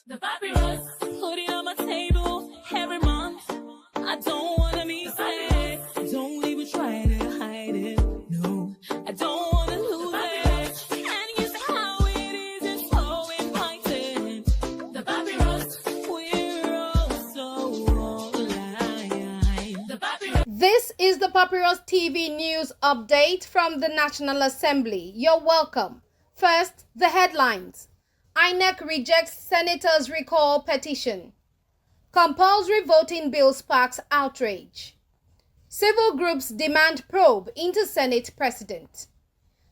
The papyrus, putting on my table every month. I don't wanna be sad. Don't even try to hide it. No, I don't wanna lose it. And you see how it is, it's so inviting. The papyrus, we're all so alive. The papyrus. This is the Papyrus TV news update from the National Assembly. You're welcome. First, the headlines. Inec rejects Senators' recall petition. Compulsory voting bill sparks outrage. Civil groups demand probe into Senate President.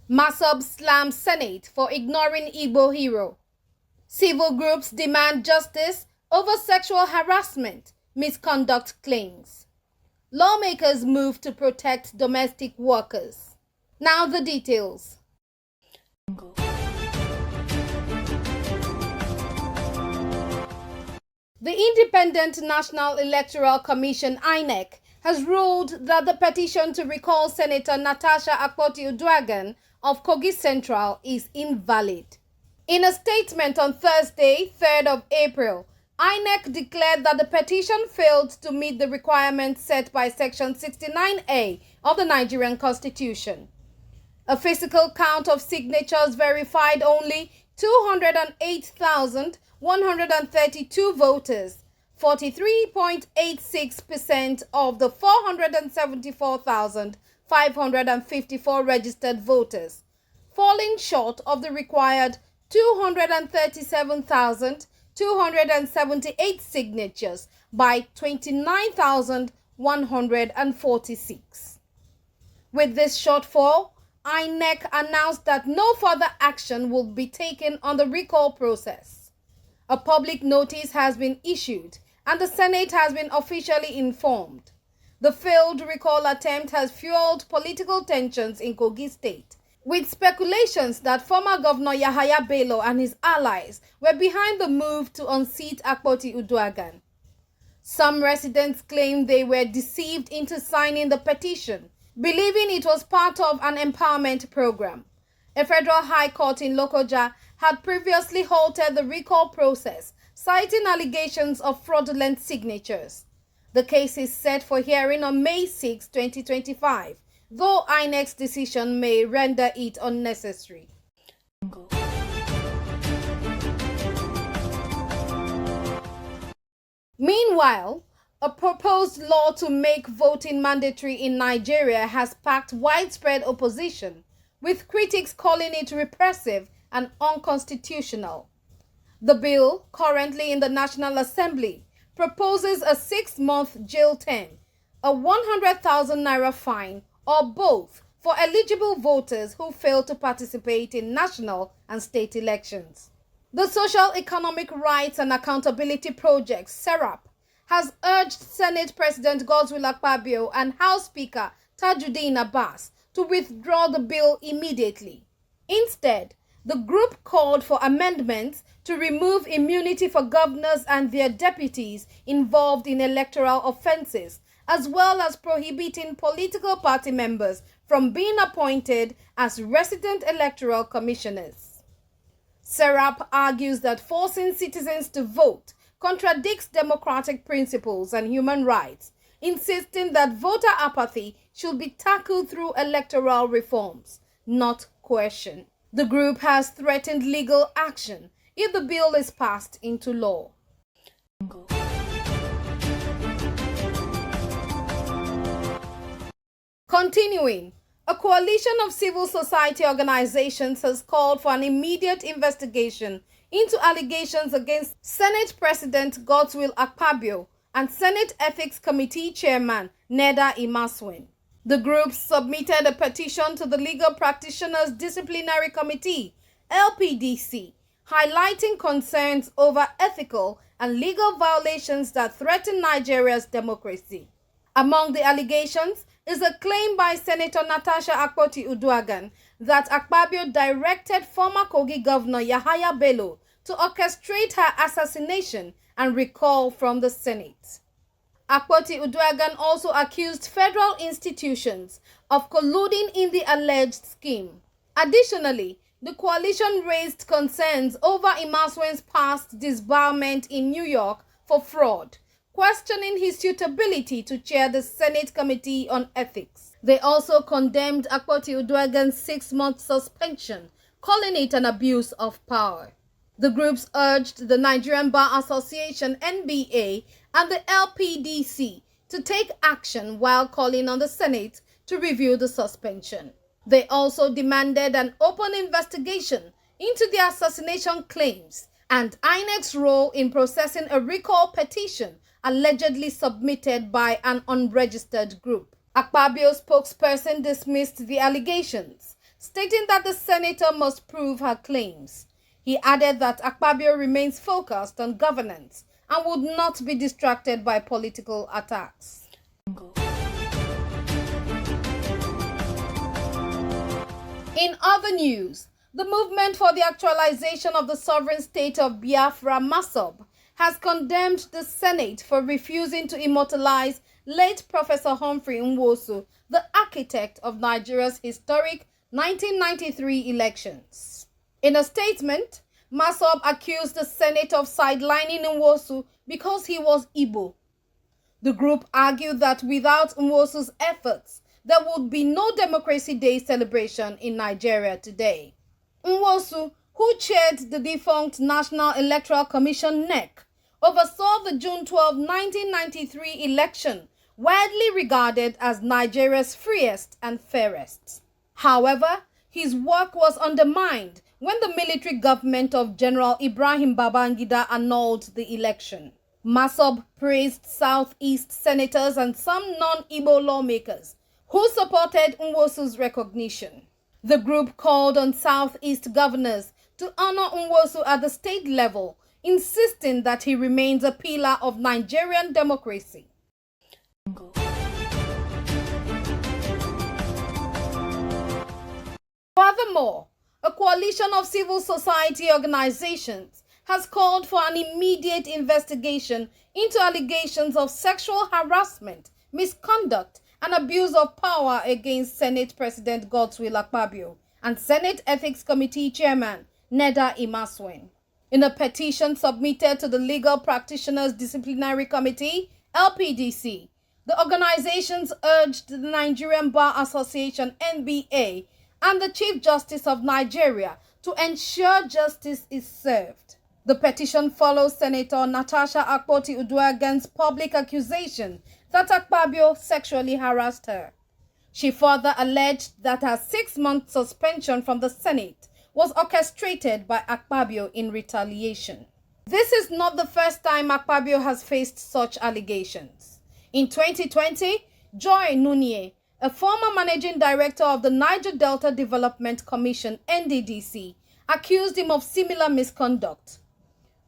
Masob slams Senate for ignoring Igbo hero. Civil groups demand justice over sexual harassment, misconduct claims. Lawmakers move to protect domestic workers. Now the details. The Independent National Electoral Commission, Inec, has ruled that the petition to recall Senator Natasha Akpoti-Uduaghan of Kogi Central is invalid. In a statement on Thursday, 3rd of April, Inec declared that the petition failed to meet the requirements set by Section 69A of the Nigerian Constitution. A physical count of signatures verified only 208,132 voters, 43.86% of the 474,554 registered voters, falling short of the required 237,278 signatures by 29,146. With this shortfall, Inec announced that no further action will be taken on the recall process. A public notice has been issued and the Senate has been officially informed. The failed recall attempt has fueled political tensions in Kogi State, with speculations that former Governor Yahaya Bello and his allies were behind the move to unseat Akpoti-Uduaghan. Some residents claim they were deceived into signing the petition, believing it was part of an empowerment program. A federal high court in Lokoja had previously halted the recall process, citing allegations of fraudulent signatures. The case is set for hearing on May 6, 2025, though INEC's decision may render it unnecessary. Meanwhile, a proposed law to make voting mandatory in Nigeria has sparked widespread opposition, with critics calling it repressive and unconstitutional. The bill, currently in the National Assembly, proposes a 6-month jail term, a 100,000 naira fine, or both for eligible voters who fail to participate in national and state elections. The Social Economic Rights and Accountability Project, SERAP, has urged Senate President Godswill Akpabio and House Speaker Tajuddin Abbas to withdraw the bill immediately. Instead, the group called for amendments to remove immunity for governors and their deputies involved in electoral offences, as well as prohibiting political party members from being appointed as resident electoral commissioners. SERAP argues that forcing citizens to vote contradicts democratic principles and human rights, insisting that voter apathy should be tackled through electoral reforms, not coercion. The group has threatened legal action if the bill is passed into law. Continuing, a coalition of civil society organizations has called for an immediate investigation into allegations against Senate President Godswill Akpabio and Senate Ethics Committee Chairman Neda Imaswin. The group submitted a petition to the Legal Practitioners Disciplinary Committee, LPDC, highlighting concerns over ethical and legal violations that threaten Nigeria's democracy. Among the allegations is a claim by Senator Natasha Akpoti-Uduaghan that Akpabio directed former Kogi Governor Yahaya Bello to orchestrate her assassination and recall from the Senate. Akpoti-Uduaghan also accused federal institutions of colluding in the alleged scheme. Additionally, The coalition raised concerns over Imaswen's past disbarment in New York for fraud, questioning his suitability to chair the Senate Committee on Ethics. They also condemned Akpoti Uduaghan's 6-month suspension, calling it an abuse of power. The groups urged the Nigerian Bar Association (NBA) and the LPDC to take action while calling on the Senate to review the suspension. They also demanded an open investigation into the assassination claims and Inec's role in processing a recall petition allegedly submitted by an unregistered group. Akpabio's spokesperson dismissed the allegations, stating that the senator must prove her claims. He added that Akpabio remains focused on governance and would not be distracted by political attacks. In other news, the movement for the actualization of the sovereign state of Biafra, MASOB, has condemned the Senate for refusing to immortalize late Professor Humphrey Nwosu, the architect of Nigeria's historic 1993 elections. In a statement, MASOB accused the Senate of sidelining Nwosu because he was Igbo. The group argued that without Nwosu's efforts, there would be no Democracy Day celebration in Nigeria today. Nwosu, who chaired the defunct National Electoral Commission (NEC), oversaw the June 12, 1993 election, widely regarded as Nigeria's freest and fairest. However, his work was undermined when the military government of General Ibrahim Babangida annulled the election. MASOB praised Southeast senators and some non-Igbo lawmakers who supported Nwosu's recognition. The group called on Southeast governors to honor Nwosu at the state level, insisting that he remains a pillar of Nigerian democracy. Furthermore, a coalition of civil society organizations has called for an immediate investigation into allegations of sexual harassment, misconduct, and abuse of power against Senate President Godswill Akpabio and Senate Ethics Committee Chairman Neda Imaswen. In a petition submitted to the Legal Practitioners Disciplinary Committee, LPDC, the organizations urged the Nigerian Bar Association (NBA) and the Chief Justice of Nigeria to ensure justice is served. The petition follows Senator Natasha Akpoti Uduaghan's public accusation that Akpabio sexually harassed her. She further alleged that her 6-month suspension from the Senate was orchestrated by Akpabio in retaliation. This is not the first time Akpabio has faced such allegations. In 2020, Joy Nunye, a former managing director of the Niger Delta Development Commission (NDDC), accused him of similar misconduct.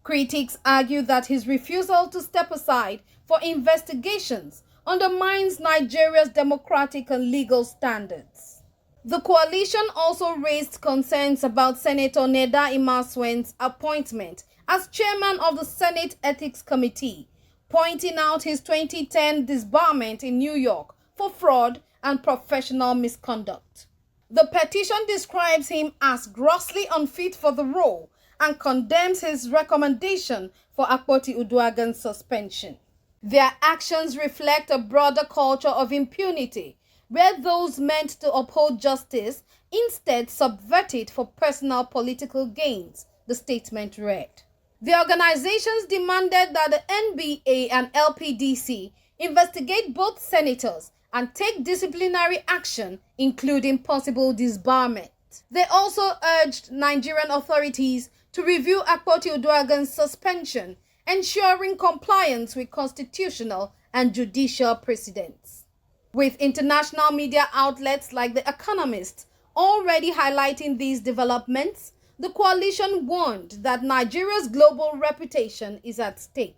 Critics argue that his refusal to step aside for investigations undermines Nigeria's democratic and legal standards. The coalition also raised concerns about Senator Neda Imaswen's appointment as chairman of the Senate Ethics Committee, pointing out his 2010 disbarment in New York for fraud and professional misconduct. The petition describes him as grossly unfit for the role and condemns his recommendation for Akpoti Uduaghan's suspension. Their actions reflect a broader culture of impunity, where those meant to uphold justice instead subvert it for personal political gains, the statement read. The organizations demanded that the NBA and LPDC investigate both senators and take disciplinary action, including possible disbarment. They also urged Nigerian authorities to review Akpoti Uduaghan's suspension, ensuring compliance with constitutional and judicial precedents. With international media outlets like The Economist already highlighting these developments, the coalition warned that Nigeria's global reputation is at stake.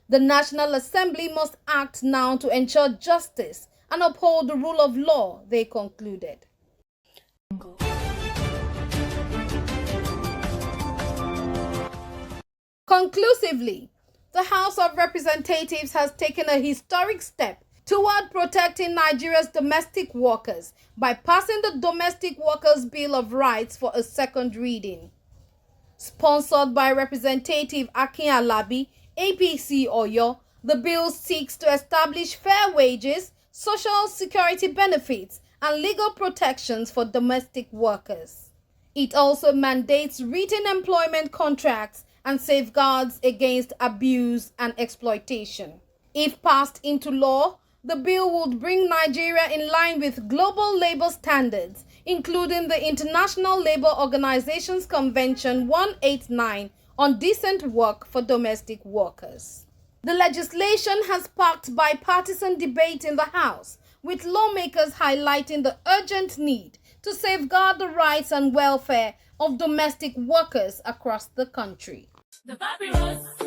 The National Assembly must act now to ensure justice and uphold the rule of law, they concluded. Conclusively, the House of Representatives has taken a historic step toward protecting Nigeria's domestic workers by passing the Domestic Workers' Bill of Rights for a second reading. Sponsored by Representative Akin Alabi, APC Oyo, the bill seeks to establish fair wages, social security benefits, and legal protections for domestic workers. It also mandates written employment contracts and safeguards against abuse and exploitation. If passed into law, the bill would bring Nigeria in line with global labor standards, including the International Labour Organization's Convention 189 on decent work for domestic workers. The legislation has sparked bipartisan debate in the House, with lawmakers highlighting the urgent need to safeguard the rights and welfare of domestic workers across the country. The papyrus.